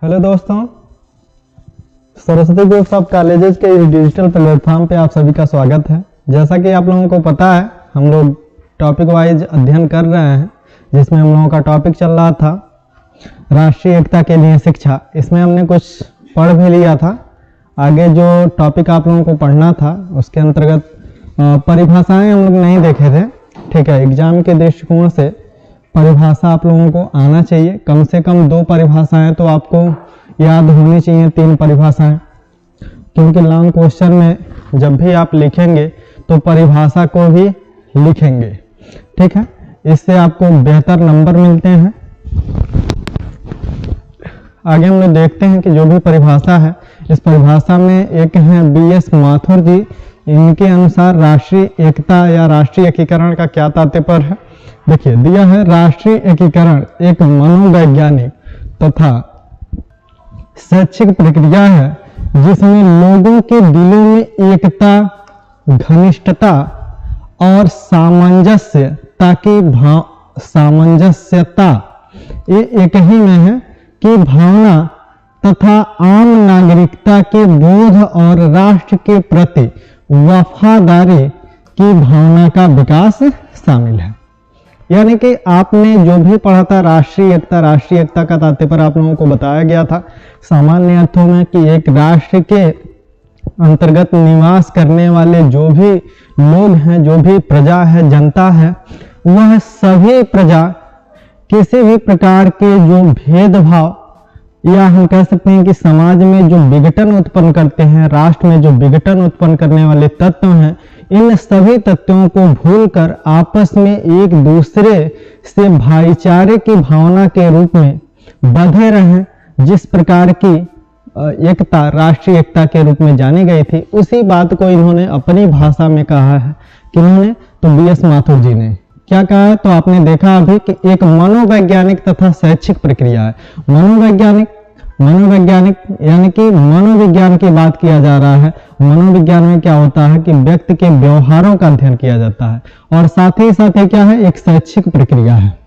Hello दोस्तों, Saraswati group of colleges के इस डिजिटल प्लेटफॉर्म पे आप सभी का स्वागत है। जैसा कि आप लोगों को पता है, हम लोग टॉपिक वाइज अध्ययन कर रहे हैं, जिसमें हम लोगों का टॉपिक चल रहा था राष्ट्रीय एकता के लिए शिक्षा। इसमें हमने कुछ पढ़ भी लिया था। आगे जो टॉपिक आप लोगों को पढ़ना था उसके अंतर्गत परिभाषाएं हम लोग नहीं देखे थे। ठीक है, एग्जाम के दृष्टिकोण से परिभाषा आप लोगों को आना चाहिए। कम से कम 2 परिभाषाएं तो आपको याद होनी चाहिए, 3 परिभाषाएं, क्योंकि लॉन्ग क्वेश्चन में जब भी आप लिखेंगे तो परिभाषा को भी लिखेंगे। ठीक है, इससे आपको बेहतर नंबर मिलते हैं। आगे हम लोग देखते हैं कि जो भी परिभाषा है, इस परिभाषा में एक है BS माथुर जी। इनके अनुसार राष्ट्रीय एकता या राष्ट्रीय एकीकरण का क्या तात्पर्य है। देखिए, दिया है राष्ट्रीय एकीकरण एक मनोवैज्ञानिक तथा शैक्षिक प्रक्रिया है जिसमें लोगों के दिलों में एकता, घनिष्ठता और सामंजस्यता ये एक ही में है कि भावना तथा आम नागरिकता के बोध और राष्ट्र के प्रति वफादारी की भावना का विकास शामिल है। यानी कि आपने जो भी पढ़ा था राष्ट्रीय एकता का तात्पर्य आप लोगों को बताया गया था सामान्य अर्थों में कि एक राष्ट्र के अंतर्गत निवास करने वाले जो भी लोग हैं, जो भी प्रजा है, जनता है, वह सभी प्रजा किसी भी प्रकार के जो भेदभाव या हम कह सकते हैं कि समाज में जो विघटन उत्पन्न करते हैं, राष्ट्र में जो विघटन उत्पन्न करने वाले तत्व हैं, इन सभी तत्वों को भूलकर आपस में एक दूसरे से भाईचारे की भावना के रूप में बंधे रहें। जिस प्रकार की एकता राष्ट्रीय एकता के रूप में जानी गई थी, उसी बात को इन्होंने अपनी भाषा में कहा है। किन्होंने? तो BS माथुर जी ने क्या कहा है, तो आपने देखा अभी कि एक मनोवैज्ञानिक तथा शैक्षिक प्रक्रिया है। मनोवैज्ञानिक यानी कि मनोविज्ञान की बात किया जा रहा है। मनोविज्ञान में क्या होता है कि व्यक्ति के व्यवहारों का अध्ययन किया जाता है, और साथ ही क्या है, एक शैक्षिक प्रक्रिया है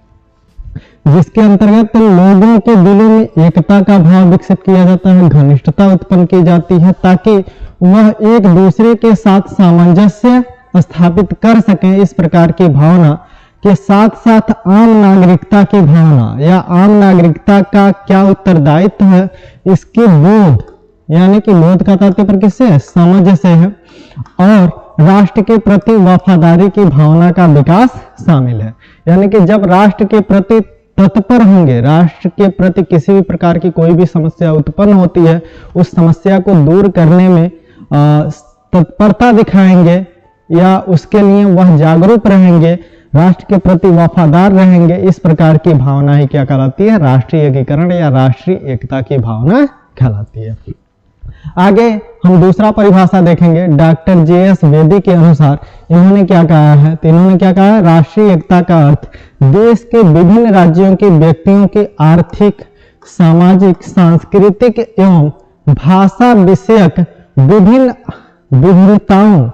जिसके अंतर्गत लोगों के दिलों में एकता का भाव विकसित किया जाता है, घनिष्ठता उत्पन्न की जाती है, ताकि वह एक दूसरे के साथ सामंजस्य स्थापित कर सकें। इस प्रकार की भावना के साथ साथ आम नागरिकता की भावना या आम नागरिकता का क्या उत्तरदायित्व है, इसके बोध, यानी कि बोध का तात्पर्य किससे है, समझ से है, और राष्ट्र के प्रति वफादारी की भावना का विकास शामिल है। यानी कि जब राष्ट्र के प्रति तत्पर होंगे, राष्ट्र के प्रति किसी भी प्रकार की कोई भी समस्या उत्पन्न होती है, उस समस्या को दूर करने में तत्परता दिखाएंगे या उसके लिए वह जागरूक रहेंगे, राष्ट्र के प्रति वफादार रहेंगे, इस प्रकार की भावना ही क्या कहलाती है, राष्ट्रीय एकीकरण या राष्ट्रीय एकता की भावना कहलाती है। आगे हम दूसरा परिभाषा देखेंगे। डॉक्टर JS बेदी के अनुसार इन्होंने क्या कहा है, तो इन्होंने क्या कहा है, राष्ट्रीय एकता का अर्थ देश के विभिन्न राज्यों के व्यक्तियों के आर्थिक, सामाजिक, सांस्कृतिक एवं भाषा विषयक विभिन्नताओं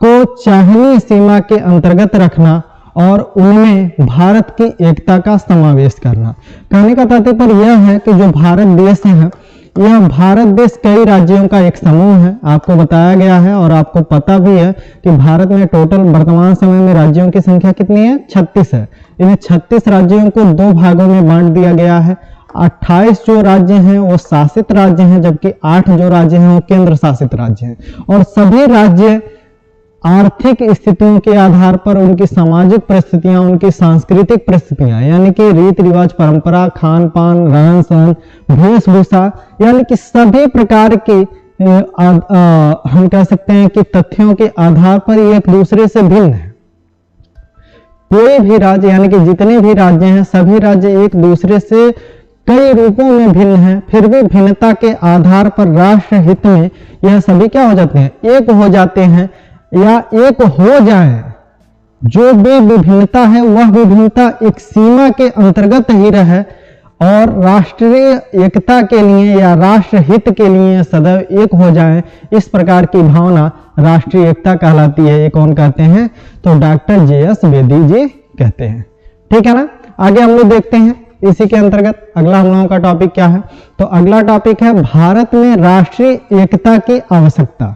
को चाहनीय सीमा के अंतर्गत रखना और उनमें भारत की एकता का समावेश करना। कहने का तात्पर्य यह है कि जो भारत देश है, यह भारत देश कई राज्यों का एक समूह है। आपको बताया गया है और आपको पता भी है कि भारत में टोटल वर्तमान समय में राज्यों की संख्या कितनी है, 36 है। इन 36 राज्यों को 2 भागों में बांट दिया गया है। 28 जो राज्य हैं वो शासित राज्य हैं, जबकि 8 जो राज्य हैं वो केंद्र शासित राज्य हैं। और सभी राज्य आर्थिक स्थितियों के आधार पर उनकी सामाजिक परिस्थितियां, उनकी सांस्कृतिक परिस्थितियां, यानी कि रीति रिवाज, परंपरा, खान पान, रहन सहन, वेशभूषा, यानी कि सभी प्रकार के हम कह सकते हैं कि तथ्यों के आधार पर एक दूसरे से भिन्न है। कोई भी राज्य, यानी कि जितने भी राज्य हैं, सभी राज्य एक दूसरे से कई रूपों में भिन्न हैं, फिर भी भिन्नता के आधार पर राष्ट्र हित में यह सभी क्या हो जाते हैं, एक हो जाते हैं या एक हो जाए। जो भी विभिन्नता है वह विभिन्नता एक सीमा के अंतर्गत ही रहे और राष्ट्रीय एकता के लिए या राष्ट्र हित के लिए सदैव एक हो जाए, इस प्रकार की भावना राष्ट्रीय एकता कहलाती है। ये कौन कहते हैं, तो डॉक्टर JS बेदी जी कहते हैं। ठीक है ना। आगे हम लोग देखते हैं इसी के अंतर्गत अगला हम लोगों का टॉपिक क्या है, तो अगला टॉपिक है भारत में राष्ट्रीय एकता की आवश्यकता।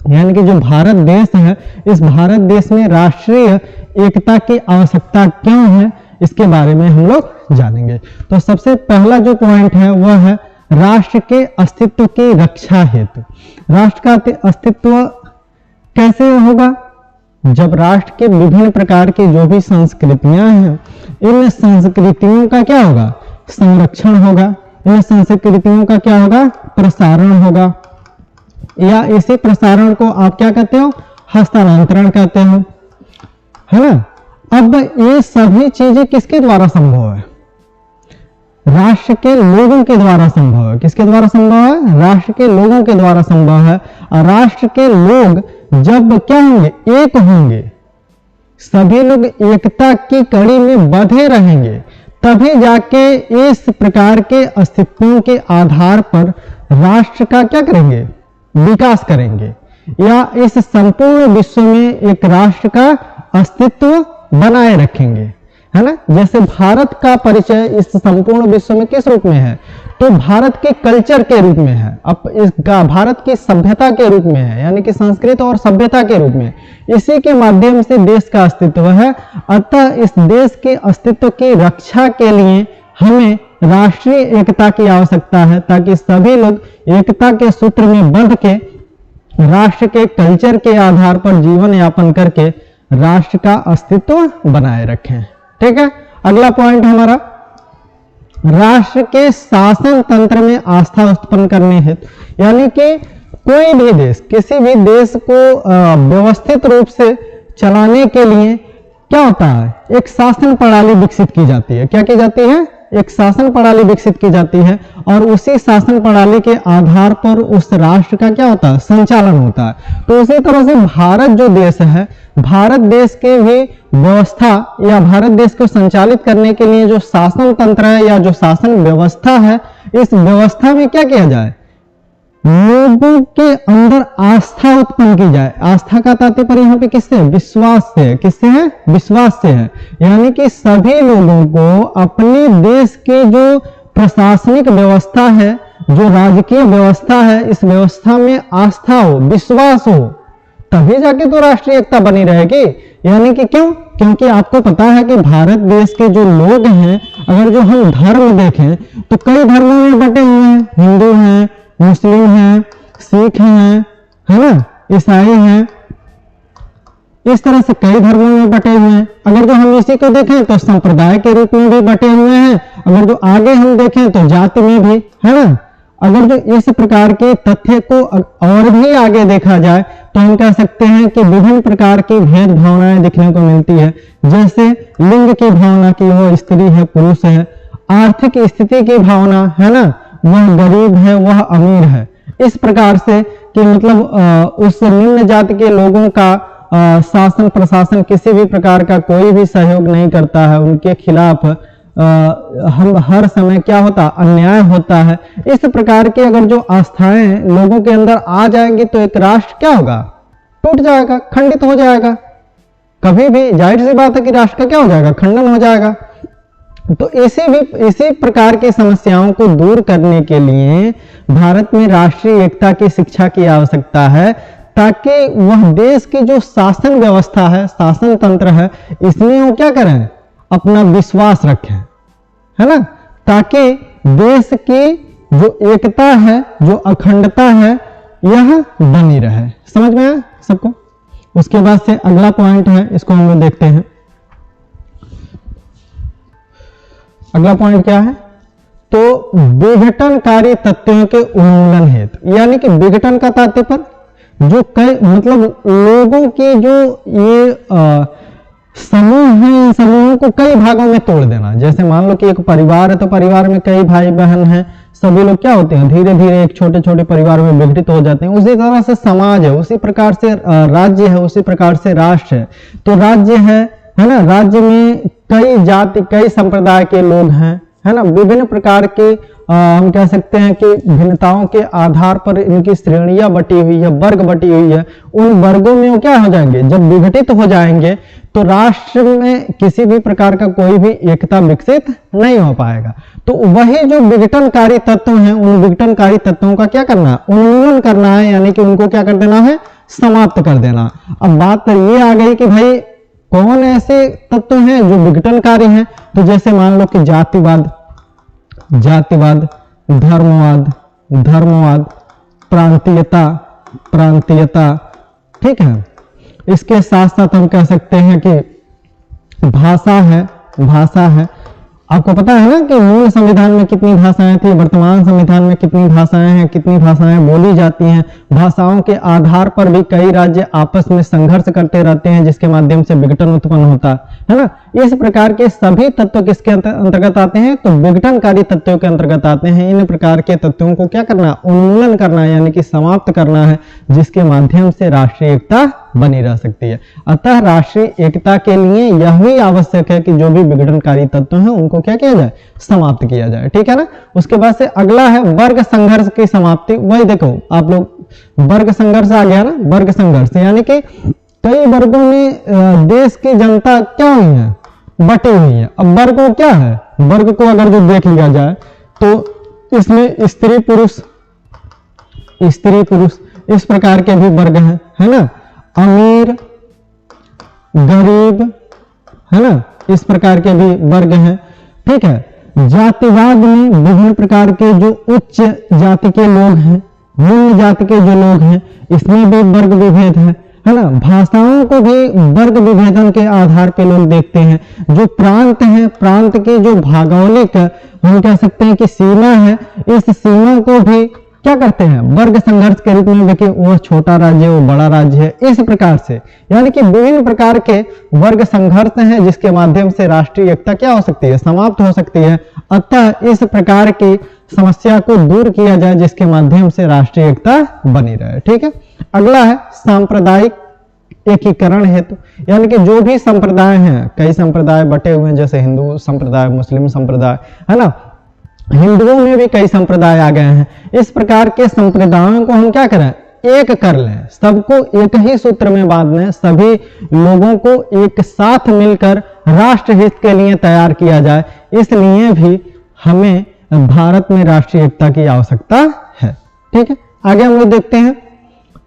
यानी कि जो भारत देश है, इस भारत देश में राष्ट्रीय एकता की आवश्यकता क्यों है, इसके बारे में हम लोग जानेंगे। तो सबसे पहला जो पॉइंट है वह है राष्ट्र के अस्तित्व की रक्षा हेतु। राष्ट्र का अस्तित्व कैसे होगा, जब राष्ट्र के विभिन्न प्रकार की जो भी संस्कृतियां हैं, इन संस्कृतियों का क्या होगा, संरक्षण होगा, इन संस्कृतियों का क्या होगा, प्रसारण होगा, या इसी प्रसारण को आप क्या कहते हो, हस्तांतरण कहते हो, है ना। अब ये सभी चीजें किसके द्वारा संभव है, राष्ट्र के लोगों के द्वारा संभव है। किसके द्वारा संभव है, राष्ट्र के लोगों के द्वारा संभव है। और राष्ट्र के लोग जब क्या होंगे, एक होंगे, सभी लोग एकता की कड़ी में बंधे रहेंगे, तभी जाके इस प्रकार के अस्तित्वों के आधार पर राष्ट्र का क्या करेंगे, विकास करेंगे, या इस संपूर्ण विश्व में एक राष्ट्र का अस्तित्व बनाए रखेंगे, है ना। जैसे भारत का परिचय इस संपूर्ण विश्व में किस रूप में है, तो भारत के कल्चर के रूप में है, अब इसका भारत की सभ्यता के रूप में है, यानी कि संस्कृति और सभ्यता के रूप में, इसी के माध्यम से देश का अस्तित्व है। अतः इस देश के अस्तित्व की रक्षा के लिए हमें राष्ट्रीय एकता की आवश्यकता है, ताकि सभी लोग एकता के सूत्र में बंध के राष्ट्र के कल्चर के आधार पर जीवन यापन करके राष्ट्र का अस्तित्व बनाए रखें। ठीक है, अगला पॉइंट हमारा राष्ट्र के शासन तंत्र में आस्था उत्पन्न करने हेतु, यानी कि कोई भी देश, किसी भी देश को व्यवस्थित रूप से चलाने के लिए क्या होता है, एक शासन प्रणाली विकसित की जाती है। क्या की जाती है, एक शासन प्रणाली विकसित की जाती है, और उसी शासन प्रणाली के आधार पर उस राष्ट्र का क्या होता है, संचालन होता है। तो उसी तरह से भारत जो देश है, भारत देश के भी व्यवस्था या भारत देश को संचालित करने के लिए जो शासन तंत्र है या जो शासन व्यवस्था है, इस व्यवस्था में क्या किया जाए, लोगों के अंदर आस्था उत्पन्न की जाए। आस्था का तात्पर्य यहाँ पे किससे, विश्वास से। किससे है, विश्वास से है। यानी कि सभी लोगों को अपने देश के जो प्रशासनिक व्यवस्था है, जो राजकीय व्यवस्था है, इस व्यवस्था में आस्था हो, विश्वास हो, तभी जाके तो राष्ट्रीय एकता बनी रहेगी। यानी कि क्यों, क्योंकि आपको पता है कि भारत देश के जो लोग हैं, अगर जो हम धर्म देखें तो कई धर्मों में बटे हुए हैं, हिंदू हैं, मुस्लिम हैं, सिख हैं, है ना, ईसाई हैं, इस तरह से कई धर्मों में बटे हुए हैं। अगर जो हम इसी को देखें तो संप्रदाय के रूप में भी बटे हुए हैं, अगर जो आगे हम देखें तो जाति में भी, है ना। अगर जो इस प्रकार के तथ्य को और भी आगे देखा जाए तो हम कह सकते हैं कि विभिन्न प्रकार की भेद भावनाएं दिखने को मिलती है। जैसे लिंग की भावना की वो स्त्री है, पुरुष है, आर्थिक स्थिति की भावना, है ना, वह गरीब है, वह अमीर है, इस प्रकार से कि मतलब उस निम्न जाति के लोगों का शासन प्रशासन किसी भी प्रकार का कोई भी सहयोग नहीं करता है, उनके खिलाफ हम हर समय क्या होता, अन्याय होता है। इस प्रकार की अगर जो आस्थाएं लोगों के अंदर आ जाएंगी तो एक राष्ट्र क्या होगा, टूट जाएगा, खंडित हो जाएगा। कभी भी जाहिर सी बात है कि राष्ट्र का क्या हो जाएगा, खंडन हो जाएगा। तो इसी प्रकार की समस्याओं को दूर करने के लिए भारत में राष्ट्रीय एकता की शिक्षा की आवश्यकता है, ताकि वह देश की जो शासन व्यवस्था है, शासन तंत्र है, इसमें वो क्या करें, अपना विश्वास रखें, है ना, ताकि देश की जो एकता है, जो अखंडता है, यह बनी रहे। समझ में आया सबको। उसके बाद से अगला पॉइंट है, इसको हम लोग देखते हैं। अगला पॉइंट क्या है, तो विघटनकारी तत्वों के उन्मूलन हेतु, यानी कि विघटन का तात्पर्य जो कई मतलब लोगों के जो ये समूह है, इन समूहों को कई भागों में तोड़ देना। जैसे मान लो कि एक परिवार है, तो परिवार में कई भाई बहन हैं, सभी लोग क्या होते हैं, धीरे धीरे एक छोटे छोटे परिवार में विघटित हो जाते हैं। उसी तरह से समाज है, उसी प्रकार से राज्य है, उसी प्रकार से राष्ट्र है। तो राज्य है ना, राज्य में कई जाति कई संप्रदाय के लोग हैं, है ना, विभिन्न प्रकार के हम कह सकते हैं कि भिन्नताओं के आधार पर इनकी श्रेणियां बटी हुई है, वर्ग बटी हुई है। उन वर्गों में वो क्या हो जाएंगे, जब विघटित हो जाएंगे तो राष्ट्र में किसी भी प्रकार का कोई भी एकता विकसित नहीं हो पाएगा। तो वही जो विघटनकारी तत्व हैं, उन विघटनकारी तत्वों का क्या करना है, उन्मूलन करना है, यानी कि उनको क्या कर देना है, समाप्त कर देना। अब बात ये आ गई कि भाई कौन ऐसे तत्व हैं जो विघटनकारी हैं। तो जैसे मान लो कि जातिवाद, धर्मवाद, प्रांतीयता, ठीक है। इसके साथ साथ हम कह सकते हैं कि भाषा है। आपको पता है ना कि मूल संविधान में कितनी भाषाएं थी, वर्तमान संविधान में कितनी भाषाएं हैं, कितनी भाषाएं बोली जाती हैं। भाषाओं के आधार पर भी कई राज्य आपस में संघर्ष करते रहते हैं, जिसके माध्यम से विघटन उत्पन्न होता है ना। इस प्रकार के सभी तत्व किसके अंतर्गत आते हैं, तो विघटनकारी तत्वों के अंतर्गत आते हैं। इन प्रकार के तत्वों को क्या करना, उन्मूलन करना, यानी कि समाप्त करना है, जिसके माध्यम से राष्ट्रीय एकता बनी रह सकती है। अतः राष्ट्रीय एकता के लिए यह भी आवश्यक है कि जो भी विघटनकारी तत्व हैं उनको क्या किया जाए, समाप्त किया जाए, ठीक है ना। उसके बाद से अगला है वर्ग संघर्ष की समाप्ति। वही देखो आप लोग, वर्ग संघर्ष आ गया ना, वर्ग संघर्ष यानी कि कई वर्गों में देश की जनता क्या हुई है, बटी हुई है। अब वर्ग क्या है, वर्ग को अगर जो देख लिया जाए तो इसमें स्त्री पुरुष इस प्रकार के भी वर्ग हैं, है ना। अमीर गरीब, है ना, इस प्रकार के भी वर्ग हैं, ठीक है। जातिवाद में विभिन्न प्रकार के जो उच्च जाति के लोग हैं, निम्न जाति के जो लोग हैं, इसमें भी वर्ग विभेद है ना। भाषाओं को भी वर्ग विभेदन के आधार पर लोग देखते हैं। जो प्रांत है, प्रांत की जो भौगोलिक हम कह सकते हैं कि सीमा है, इस सीमा को भी क्या करते हैं, वर्ग संघर्ष के रूप में। देखिए वो छोटा राज्य है, वो बड़ा राज्य है, इस प्रकार से यानी कि विभिन्न प्रकार के वर्ग संघर्ष हैं, जिसके माध्यम से राष्ट्रीय एकता क्या हो सकती है, समाप्त हो सकती है। अतः इस प्रकार की समस्या को दूर किया जाए, जिसके माध्यम से राष्ट्रीय एकता बनी रहे, ठीक है। अगला है सांप्रदायिक एकीकरण हेतु, यानी कि जो भी संप्रदाय हैं, कई संप्रदाय बटे हुए हैं, जैसे हिंदू संप्रदाय, मुस्लिम संप्रदाय, है ना। हिंदुओं में भी कई संप्रदाय आ गए हैं। इस प्रकार के संप्रदायों को हम क्या करें, एक कर लें, सबको एक ही सूत्र में बांध लें, सभी लोगों को एक साथ मिलकर राष्ट्र हित के लिए तैयार किया जाए। इसलिए भी हमें भारत में राष्ट्रीय एकता की आवश्यकता है, ठीक है। आगे हम लोग देखते हैं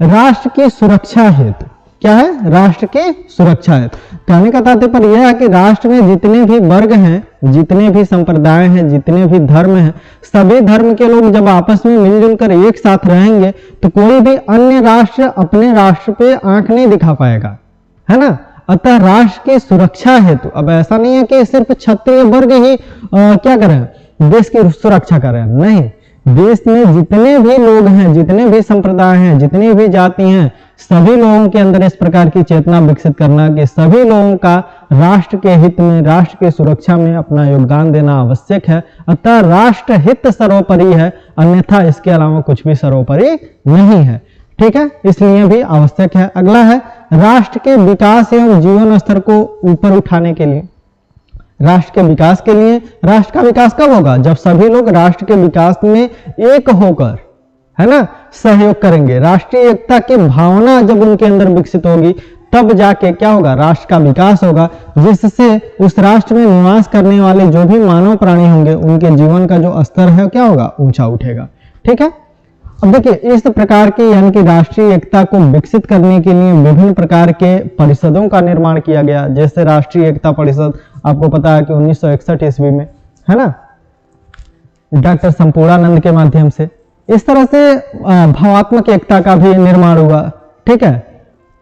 राष्ट्र की सुरक्षा हेतु। क्या है, राष्ट्र की सुरक्षा हेतु। कहने का तात्पर्य यह है कि राष्ट्र में जितने भी वर्ग हैं, जितने भी संप्रदाय हैं, जितने भी धर्म हैं, सभी धर्म के लोग जब आपस में मिलजुल कर एक साथ रहेंगे तो कोई भी अन्य राष्ट्र अपने राष्ट्र पे आंख नहीं दिखा पाएगा, है ना। अतः राष्ट्र की सुरक्षा हेतु, अब ऐसा नहीं है कि सिर्फ क्षत्रिय वर्ग ही क्या करें, देश की सुरक्षा करें, नहीं। देश में जितने भी लोग हैं, जितने भी संप्रदाय हैं, जितनी भी जाति हैं, सभी लोगों के अंदर इस प्रकार की चेतना विकसित करना कि सभी लोगों का राष्ट्र के हित में, राष्ट्र की सुरक्षा में अपना योगदान देना आवश्यक है। अतः राष्ट्र हित सर्वोपरि है, अन्यथा इसके अलावा कुछ भी सर्वोपरि नहीं है, ठीक है। इसलिए भी आवश्यक है। अगला है राष्ट्र के विकास एवं जीवन स्तर को ऊपर उठाने के लिए। राष्ट्र के विकास के लिए, राष्ट्र का विकास कब होगा, जब सभी लोग राष्ट्र के विकास में एक होकर, है ना, सहयोग करेंगे। राष्ट्रीय एकता की भावना जब उनके अंदर विकसित होगी, तब जाके क्या होगा, राष्ट्र का विकास होगा, जिससे उस राष्ट्र में निवास करने वाले जो भी मानव प्राणी होंगे, उनके जीवन का जो स्तर है क्या होगा, ऊंचा उठेगा, ठीक है। अब देखिए इस प्रकार की यानी कि राष्ट्रीय एकता को विकसित करने के लिए विभिन्न प्रकार के परिषदों का निर्माण किया गया। जैसे राष्ट्रीय एकता परिषद, आपको पता है कि 1961 ईस्वी में, है ना, डॉक्टर संपूर्णानंद के माध्यम से। इस तरह से भावात्मक एकता का भी निर्माण हुआ, ठीक है।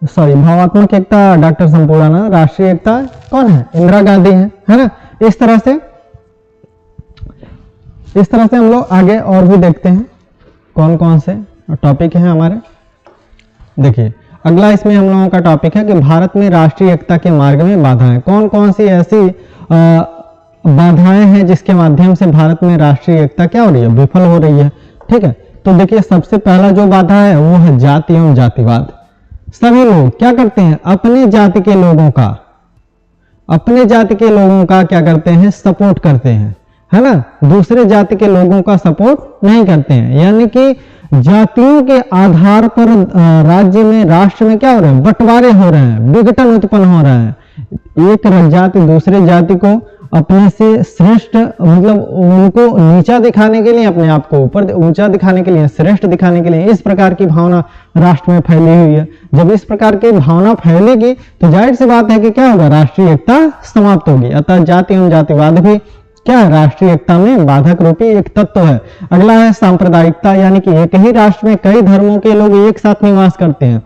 सॉरी, भावात्मक एकता डॉक्टर संपूर्णानंद, राष्ट्रीय एकता कौन है, इंदिरा गांधी है ना। इस तरह से हम लोग आगे और भी देखते हैं कौन कौन से टॉपिक हैं हमारे। देखिए अगला इसमें हम लोगों का टॉपिक है कि भारत में राष्ट्रीय एकता के मार्ग में बाधाएं। कौन कौन सी ऐसी बाधाएं हैं जिसके माध्यम से भारत में राष्ट्रीय एकता क्या हो रही है, विफल हो रही है, ठीक है। तो देखिए सबसे पहला जो बाधा है वो है जाति एवं जातिवाद। सभी लोग क्या करते हैं, अपने जाति के लोगों का क्या करते हैं, सपोर्ट करते हैं, है ना, दूसरे जाति के लोगों का सपोर्ट नहीं करते हैं। यानी कि जातियों के आधार पर राज्य में, राष्ट्र में क्या हो रहा है, बंटवारे हो रहे हैं, विघटन उत्पन्न हो रहा है। एक जाति दूसरे जाति को अपने से श्रेष्ठ, मतलब उनको नीचा दिखाने के लिए, अपने आप को ऊपर ऊंचा दिखाने के लिए, श्रेष्ठ दिखाने के लिए इस प्रकार की भावना राष्ट्र में फैली हुई है। जब इस प्रकार की भावना फैलेगी तो जाहिर सी बात है कि क्या होगा, राष्ट्रीय एकता समाप्त होगी। अतः जाति एवं जातिवाद भी क्या है, राष्ट्रीय एकता में बाधक रूपी एक तत्व है। अगला है सांप्रदायिकता, यानी कि एक ही राष्ट्र में कई धर्मों के लोग एक साथ निवास करते हैं,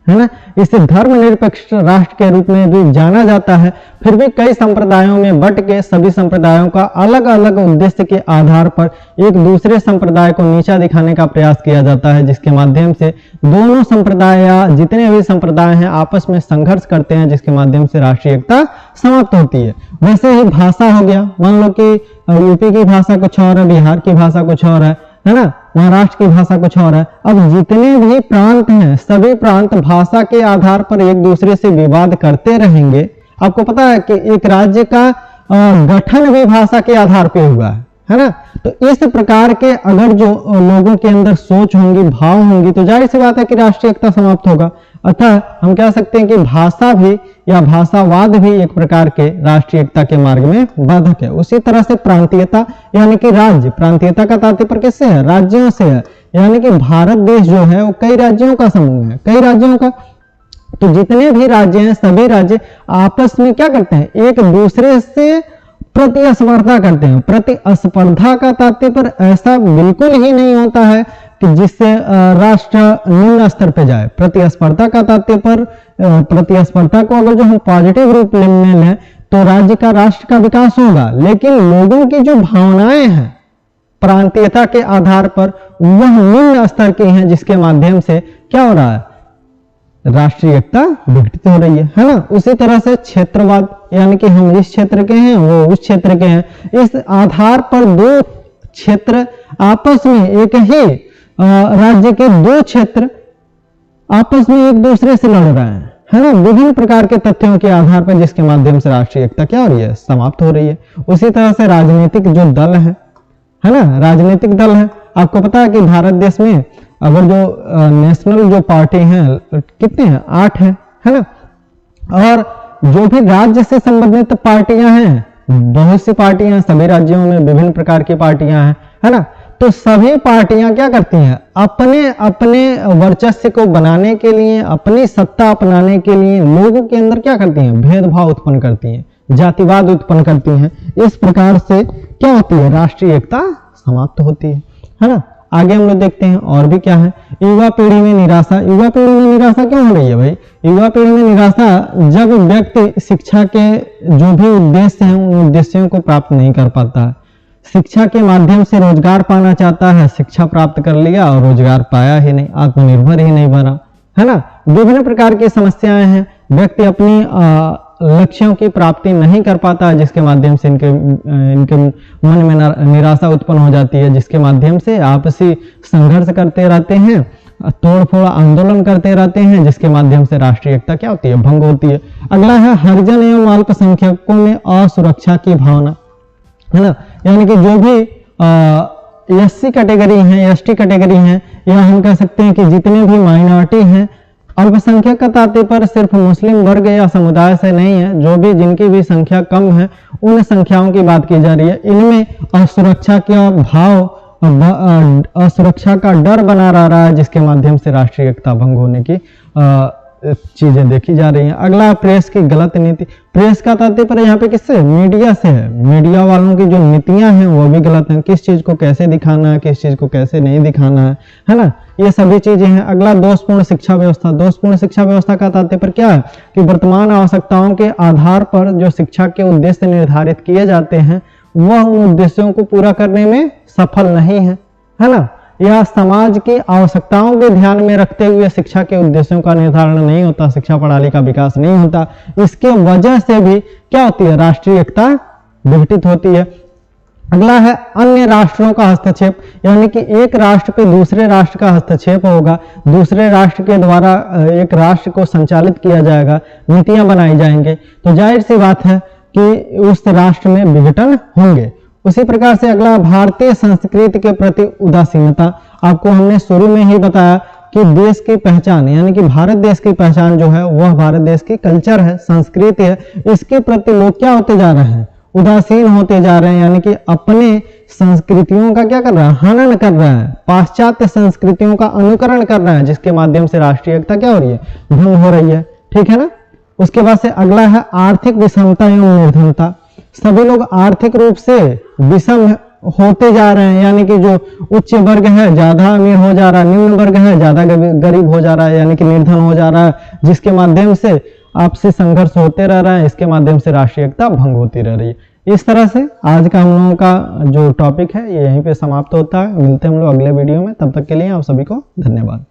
है ना। इसे धर्मनिरपेक्ष राष्ट्र के रूप में भी जाना जाता है। फिर भी कई संप्रदायों में बंट के सभी संप्रदायों का अलग अलग उद्देश्य के आधार पर एक दूसरे संप्रदाय को नीचा दिखाने का प्रयास किया जाता है, जिसके माध्यम से दोनों संप्रदाय या जितने भी संप्रदाय हैं आपस में संघर्ष करते हैं, जिसके माध्यम से राष्ट्रीय एकता समाप्त होती है। वैसे ही भाषा हो गया, मान लो कि यूपी की भाषा कुछ और है, बिहार की भाषा कुछ और है ना, महाराष्ट्र की भाषा कुछ और है। अब जितने भी प्रांत हैं सभी प्रांत भाषा के आधार पर एक दूसरे से विवाद करते रहेंगे। आपको पता है कि एक राज्य का गठन भी भाषा के आधार पे हुआ है ना। तो इस प्रकार के अगर जो लोगों के अंदर सोच होंगी, भाव होंगी, तो जाहिर सी बात है कि राष्ट्रीय एकता समाप्त होगा। अतः हम कह सकते हैं कि भाषा भी या भाषावाद भी एक प्रकार के राष्ट्रीय एकता के मार्ग में बाधक है। उसी तरह से प्रांतीयता, यानी कि राज्य, प्रांतीयता का तात्पर्य किससे है, राज्यों से है। यानी कि भारत देश जो है वो कई राज्यों का समूह है, कई राज्यों का। तो जितने भी राज्य हैं सभी राज्य आपस में क्या करते हैं, एक दूसरे से प्रतिस्पर्धा करते हैं। प्रतिस्पर्धा का तात्पर्य ऐसा बिल्कुल ही नहीं होता है कि जिससे राष्ट्र निम्न स्तर पे जाए। प्रतिस्पर्धा का तात्पर्य, प्रतिस्पर्धा को अगर जो हम पॉजिटिव रूप में लें तो राज्य का, राष्ट्र का विकास होगा, लेकिन लोगों की जो भावनाएं हैं प्रांतीयता के आधार पर वह निम्न स्तर की हैं, जिसके माध्यम से क्या हो रहा है, राष्ट्रीय एकता विघटित हो रही है ना। उसी तरह से क्षेत्रवाद, यानी कि हम इस क्षेत्र के हैं वो उस क्षेत्र के हैं, इस आधार पर दो क्षेत्र आपस में, एक ही राज्य के दो क्षेत्र आपस में एक दूसरे से लड़ रहे हैं, है ना, विभिन्न प्रकार के तथ्यों के आधार पर, जिसके माध्यम से राष्ट्रीय एकता क्या हो रही है, समाप्त हो रही है। उसी तरह से राजनीतिक जो दल है ना, राजनीतिक दल है। आपको पता है कि भारत देश में अगर जो नेशनल जो पार्टी हैं कितने हैं, 8 है ना। और जो भी राज्य से संबंधित पार्टियां हैं, बहुत सी पार्टियां, सभी राज्यों में विभिन्न प्रकार की पार्टियां हैं, है ना। तो सभी पार्टियां क्या करती हैं, अपने अपने वर्चस्व को बनाने के लिए, अपनी सत्ता अपनाने के लिए लोगों के अंदर क्या करती हैं, भेदभाव उत्पन्न करती हैं, जातिवाद उत्पन्न करती हैं। इस प्रकार से क्या होती है, राष्ट्रीय एकता समाप्त होती है ना। आगे हम लोग देखते हैं और भी क्या है, युवा पीढ़ी में निराशा। युवा पीढ़ी में निराशा क्यों हो रही है भाई, युवा पीढ़ी में निराशा जब व्यक्ति शिक्षा के जो भी उद्देश्य हैं उन उद्देश्यों को प्राप्त नहीं कर पाता है। शिक्षा के माध्यम से रोजगार पाना चाहता है, शिक्षा प्राप्त कर लिया और रोजगार पाया ही नहीं, आत्मनिर्भर ही नहीं बना, है ना। विभिन्न प्रकार की समस्याएं हैं, व्यक्ति अपनी लक्ष्यों की प्राप्ति नहीं कर पाता है, जिसके माध्यम से इनके मन में निराशा उत्पन्न हो जाती है, जिसके माध्यम से आपसी संघर्ष करते रहते हैं, तोड़फोड़ आंदोलन करते रहते हैं, जिसके माध्यम से राष्ट्रीय एकता क्या होती है, भंग होती है। अगला है हरिजन एवं अल्पसंख्यकों में असुरक्षा की भावना, है ना। यानी कि जो भी एससी कैटेगरी है, एसटी कैटेगरी है, या हम कह सकते हैं कि जितने भी माइनॉरिटी हैं, अल्पसंख्यक का तात्पर्य सिर्फ मुस्लिम वर्ग या समुदाय से नहीं है, जो भी जिनकी भी संख्या कम है उन संख्याओं की बात की जा रही है। इनमें असुरक्षा का भाव, असुरक्षा का डर बना रहा है, जिसके माध्यम से राष्ट्रीय एकता भंग होने की चीजें देखी जा रही हैं। अगला प्रेस की गलत नीति। प्रेस का तात्पर्य यहाँ पे किससे, मीडिया से है। मीडिया वालों की जो नीतियां हैं वो भी गलत हैं, किस चीज को कैसे दिखाना है, किस चीज को कैसे नहीं दिखाना है ना, ये सभी चीजें हैं। अगला दोषपूर्ण शिक्षा व्यवस्था। दोषपूर्ण शिक्षा व्यवस्था का तात्पर्य क्या है कि वर्तमान आवश्यकताओं के आधार पर जो शिक्षा के उद्देश्य निर्धारित किए जाते हैं वह उन उद्देश्यों को पूरा करने में सफल नहीं है ना, या समाज की आवश्यकताओं को ध्यान में रखते हुए शिक्षा के उद्देश्यों का निर्धारण नहीं होता, शिक्षा प्रणाली का विकास नहीं होता। इसके वजह से भी क्या होती है, राष्ट्रीय एकता विघटित होती है। अगला है अन्य राष्ट्रों का हस्तक्षेप, यानी कि एक राष्ट्र पे दूसरे राष्ट्र का हस्तक्षेप होगा, दूसरे राष्ट्र के द्वारा एक राष्ट्र को संचालित किया जाएगा, नीतियां बनाई जाएंगे, तो जाहिर सी बात है कि उस राष्ट्र में विघटन होंगे। उसी प्रकार से अगला, भारतीय संस्कृति के प्रति उदासीनता। आपको हमने शुरू में ही बताया कि देश की पहचान यानी कि भारत देश की पहचान जो है वह भारत देश की कल्चर है, संस्कृति है, इसके प्रति लोग क्या होते जा रहे हैं, उदासीन होते जा रहे हैं, यानी कि अपने संस्कृतियों का क्या कर रहा है, हनन कर रहा है, पाश्चात्य संस्कृतियों का अनुकरण कर रहा है, जिसके माध्यम से राष्ट्रीय एकता क्या हो रही है, भंग हो रही है। ठीक है ना। उसके बाद से अगला है आर्थिक विषमता एवं निर्धनता। सभी लोग आर्थिक रूप से विषम होते जा रहे हैं, यानी कि जो उच्च वर्ग है ज्यादा अमीर हो जा रहा है, निम्न वर्ग है ज्यादा गरीब हो जा रहा है, यानी कि निर्धन हो जा रहा है, जिसके माध्यम से आपसी संघर्ष होते रह रहा है, इसके माध्यम से राष्ट्रीय एकता भंग होती रह रही है। इस तरह से आज का हम लोगों का जो टॉपिक है ये यहीं पे समाप्त होता है। मिलते हैं हम लोग अगले वीडियो में, तब तक के लिए आप सभी को धन्यवाद।